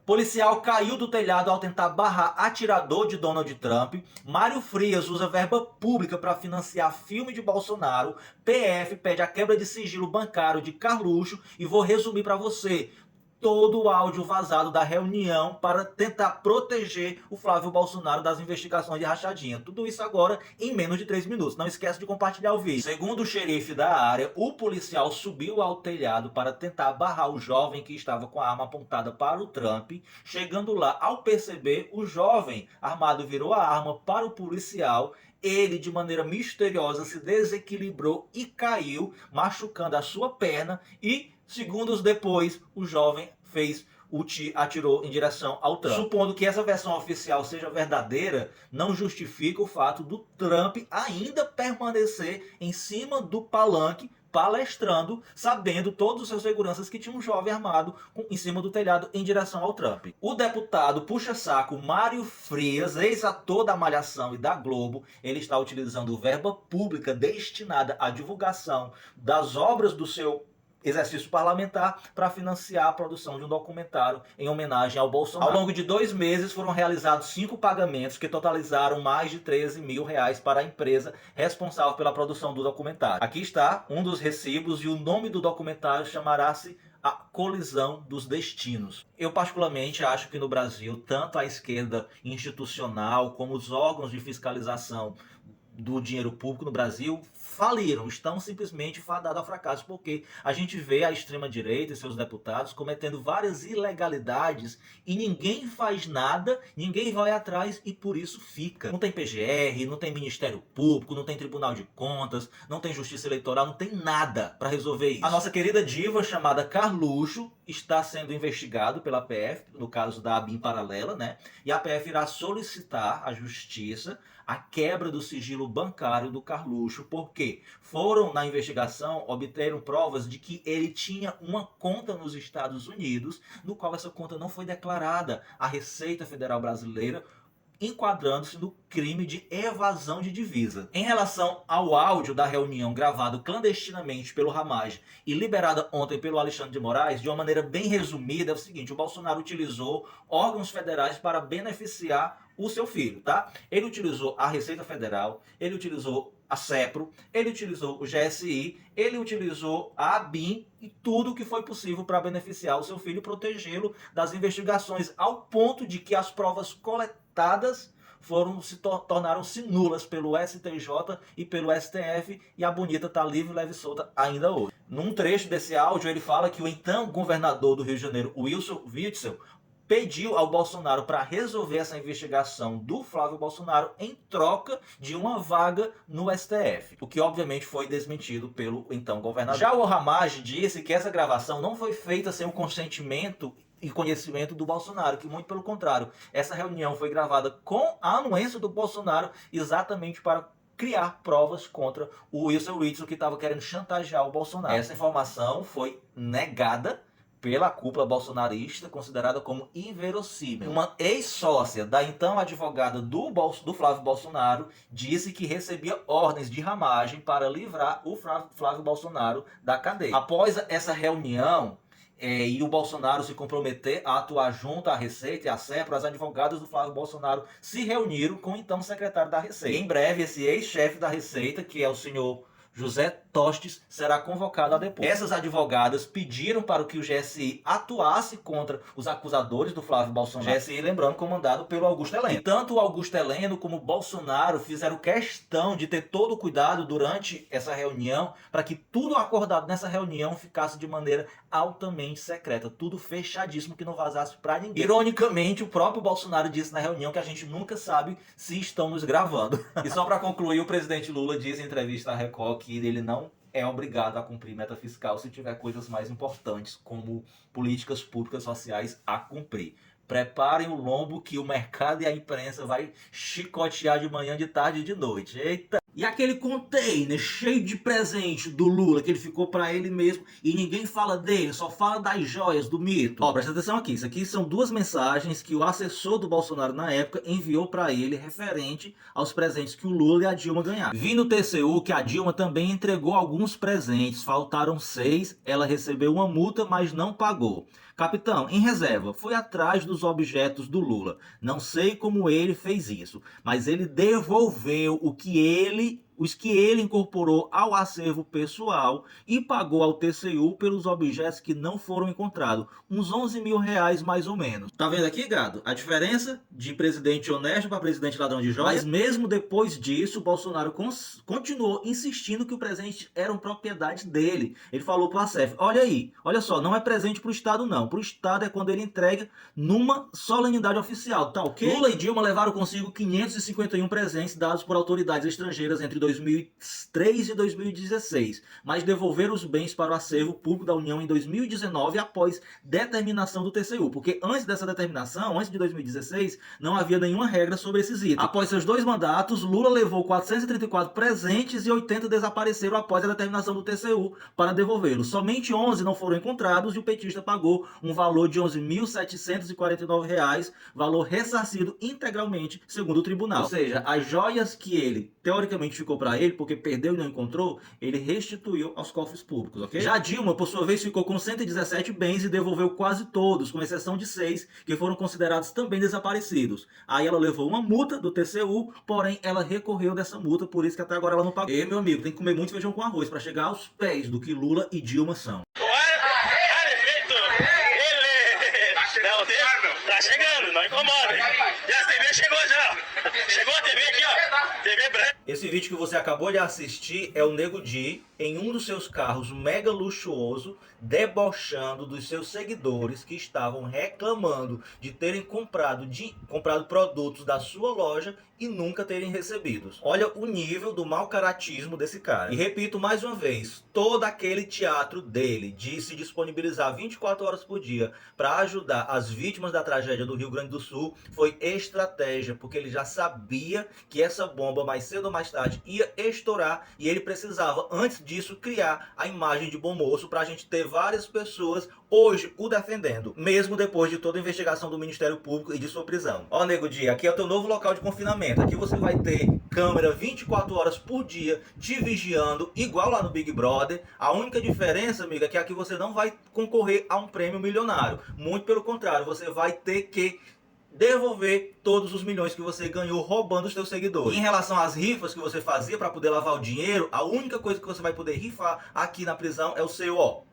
Policial caiu do telhado ao tentar barrar atirador de Donald Trump. Mário Frias usa verba pública para financiar filme de Bolsonaro. PF pede a quebra de sigilo bancário de Carluxo. E vou resumir para você todo o áudio vazado da reunião para tentar proteger o Flávio Bolsonaro das investigações de rachadinha. Tudo isso agora em menos de 3 minutos. Não esquece de compartilhar o vídeo. Segundo o xerife da área, o policial subiu ao telhado para tentar barrar o jovem que estava com a arma apontada para o Trump. Chegando lá, ao perceber, o jovem armado virou a arma para o policial. Ele, de maneira misteriosa, se desequilibrou e caiu, machucando a sua perna. E segundos depois, o jovem atirou em direção ao Trump. Supondo que essa versão oficial seja verdadeira, não justifica o fato do Trump ainda permanecer em cima do palanque, palestrando, sabendo todos os seus seguranças que tinha um jovem armado em cima do telhado em direção ao Trump. O deputado puxa-saco Mário Frias, ex-ator da Malhação e da Globo, ele está utilizando verba pública destinada à divulgação das obras do seu exercício parlamentar para financiar a produção de um documentário em homenagem ao Bolsonaro. Ao longo de 2 meses foram realizados 5 pagamentos que totalizaram mais de 13 mil reais para a empresa responsável pela produção do documentário. Aqui está um dos recibos e o nome do documentário chamará-se A Colisão dos Destinos. Eu particularmente acho que no Brasil, tanto a esquerda institucional como os órgãos de fiscalização do dinheiro público no Brasil faliram, estão simplesmente fadados ao fracasso, porque a gente vê a extrema-direita e seus deputados cometendo várias ilegalidades e ninguém faz nada, ninguém vai atrás e por isso fica. Não tem PGR, não tem Ministério Público, não tem Tribunal de Contas, não tem Justiça Eleitoral, não tem nada para resolver isso. A nossa querida diva chamada Carluxo está sendo investigado pela PF, no caso da ABIN paralela, né? E a PF irá solicitar à Justiça a quebra do sigilo bancário do Carluxo, porque foram na investigação, obteram provas de que ele tinha uma conta nos Estados Unidos, no qual essa conta não foi declarada à Receita Federal Brasileira, enquadrando-se no crime de evasão de divisa. Em relação ao áudio da reunião gravado clandestinamente pelo Ramage e liberada ontem pelo Alexandre de Moraes, de uma maneira bem resumida, é o seguinte: o Bolsonaro utilizou órgãos federais para beneficiar o seu filho, tá? Ele utilizou a Receita Federal, ele utilizou a CEPRO, ele utilizou o GSI, ele utilizou a ABIN e tudo o que foi possível para beneficiar o seu filho e protegê-lo das investigações, ao ponto de que as provas coletadas tornaram-se nulas pelo STJ e pelo STF, e a bonita tá livre, leve e solta ainda hoje. Num trecho desse áudio ele fala que o então governador do Rio de Janeiro, Wilson Witzel, pediu ao Bolsonaro para resolver essa investigação do Flávio Bolsonaro em troca de uma vaga no STF, o que obviamente foi desmentido pelo então governador. Já o Ramage disse que essa gravação não foi feita sem o consentimento e conhecimento do Bolsonaro, que muito pelo contrário, essa reunião foi gravada com a anuência do Bolsonaro exatamente para criar provas contra o Wilson Witzel, que estava querendo chantagear o Bolsonaro. Essa informação foi negada pela cúpula bolsonarista, considerada como inverossímil. Uma ex-sócia da então advogada do Flávio Bolsonaro disse que recebia ordens de Ramagem para livrar o Flávio Bolsonaro da cadeia. Após essa reunião, e o Bolsonaro se comprometer a atuar junto à Receita e à CEPRO, as advogadas do Flávio Bolsonaro se reuniram com o então secretário da Receita. E em breve, esse ex-chefe da Receita, que é o senhor José Tostes, será convocado a depor. Essas advogadas pediram para que o GSI atuasse contra os acusadores do Flávio Bolsonaro. GSI, lembrando, comandado pelo Augusto Heleno. E tanto o Augusto Heleno como o Bolsonaro fizeram questão de ter todo o cuidado durante essa reunião para que tudo acordado nessa reunião ficasse de maneira altamente secreta. Tudo fechadíssimo, que não vazasse para ninguém. Ironicamente, o próprio Bolsonaro disse na reunião que a gente nunca sabe se estão nos gravando. E só para concluir, o presidente Lula diz em entrevista à Record que ele não é obrigado a cumprir meta fiscal se tiver coisas mais importantes, como políticas públicas sociais, a cumprir. Preparem o lombo que o mercado e a imprensa vai chicotear de manhã, de tarde e de noite. Eita! E aquele container cheio de presente do Lula, que ele ficou para ele mesmo, e ninguém fala dele, só fala das joias do mito. Ó, presta atenção aqui, isso aqui são 2 mensagens que o assessor do Bolsonaro na época enviou para ele, referente aos presentes que o Lula e a Dilma ganharam. Vi no TCU que a Dilma também entregou alguns presentes, faltaram 6, ela recebeu uma multa, mas não pagou. Capitão, em reserva, foi atrás dos objetos do Lula. Não sei como ele fez isso, mas ele devolveu os que ele incorporou ao acervo pessoal e pagou ao TCU pelos objetos que não foram encontrados. Uns 11 mil reais mais ou menos. Tá vendo aqui, gado? A diferença de presidente honesto para presidente ladrão de joias? Mas mesmo depois disso, o Bolsonaro continuou insistindo que o presente eram propriedade dele. Ele falou pro ASEF, olha aí, olha só, não é presente pro Estado não. Pro Estado é quando ele entrega numa solenidade oficial, tá ok? Lula e Dilma levaram consigo 551 presentes dados por autoridades estrangeiras entre 2003 e 2016, mas devolveram os bens para o acervo público da União em 2019 após determinação do TCU, porque antes dessa determinação, antes de 2016, não havia nenhuma regra sobre esses itens. Após seus 2 mandatos, Lula levou 434 presentes e 80 desapareceram após a determinação do TCU para devolvê-los. Somente 11 não foram encontrados e o petista pagou um valor de R$ 11.749, valor ressarcido integralmente, segundo o tribunal. Ou seja, as joias que ele teoricamente ficou para ele, porque perdeu e não encontrou, ele restituiu aos cofres públicos, ok? Já Dilma, por sua vez, ficou com 117 bens e devolveu quase todos, com exceção de 6, que foram considerados também desaparecidos. Aí ela levou uma multa do TCU, porém ela recorreu dessa multa, por isso que até agora ela não pagou. E, meu amigo, tem que comer muito feijão com arroz para chegar aos pés do que Lula e Dilma são. Tá chegando, não incomoda. E a TV chegou já. Chegou a TV aqui, ó. TV branca. Esse vídeo que você acabou de assistir é o Nego Di em um dos seus carros mega luxuoso, debochando dos seus seguidores que estavam reclamando de terem comprado produtos da sua loja e nunca terem recebidos. Olha o nível do mau caratismo desse cara. E repito mais uma vez, todo aquele teatro dele de se disponibilizar 24 horas por dia para ajudar as vítimas da tragédia do Rio Grande do Sul foi estratégia, porque ele já sabia que essa bomba mais cedo ou mais tarde ia estourar e ele precisava, antes disso, criar a imagem de bom moço para a gente ter várias pessoas hoje o defendendo, mesmo depois de toda a investigação do Ministério Público e de sua prisão. Ó, Nego Di, aqui é o teu novo local de confinamento. Aqui você vai ter câmera 24 horas por dia te vigiando, igual lá no Big Brother. A única diferença, amiga, é que aqui você não vai concorrer a um prêmio milionário. Muito pelo contrário, você vai ter que devolver todos os milhões que você ganhou roubando os seus seguidores. Em relação às rifas que você fazia para poder lavar o dinheiro, a única coisa que você vai poder rifar aqui na prisão é o seu, ó,